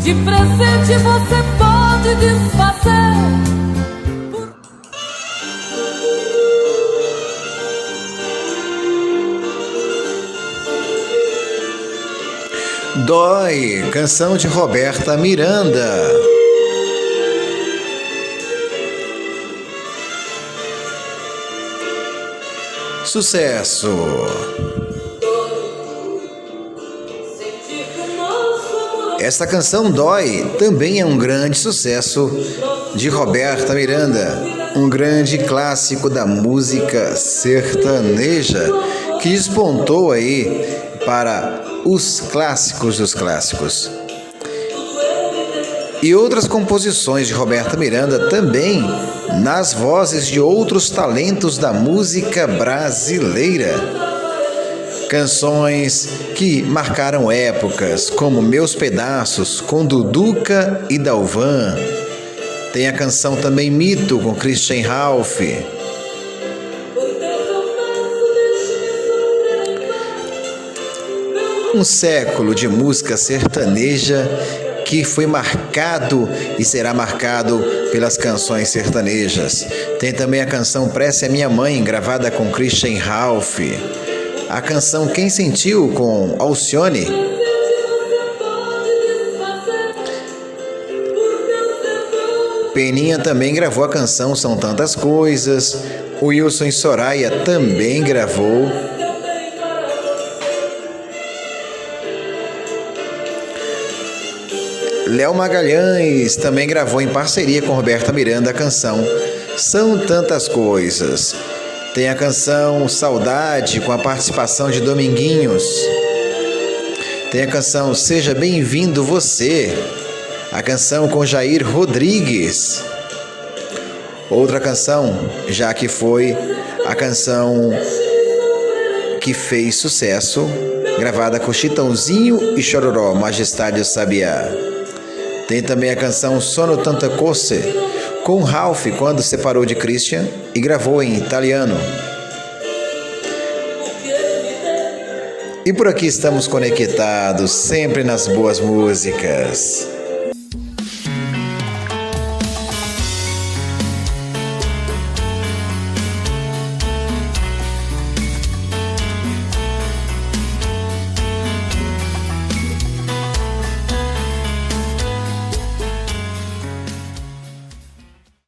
de presente você pode desfazer. Dói, canção de Roberta Miranda. Sucesso. Esta canção Dói também é um grande sucesso de Roberta Miranda, um grande clássico da música sertaneja que despontou aí para os clássicos dos clássicos. E outras composições de Roberta Miranda também nas vozes de outros talentos da música brasileira. Canções que marcaram épocas, como Meus Pedaços, com Duduca e Dalvan. Tem a canção também Mito, com Christian Ralph. Um século de música sertaneja que foi marcado e será marcado pelas canções sertanejas. Tem também a canção Prece a Minha Mãe, gravada com Christian Ralph. A canção Quem Sentiu, com Alcione. Peninha também gravou a canção São Tantas Coisas. O Wilson e Soraya também gravou. Léo Magalhães também gravou em parceria com Roberta Miranda a canção São Tantas Coisas. Tem a canção Saudade, com a participação de Dominguinhos. Tem a canção Seja Bem-vindo Você, a canção com Jair Rodrigues. Outra canção, já que foi a canção que fez sucesso, gravada com Chitãozinho e Chororó, Majestade o Sabiá. Tem também a canção Sono Tanta Cose, com Ralph, quando separou de Christian e gravou em italiano. E por aqui estamos conectados, sempre nas boas músicas.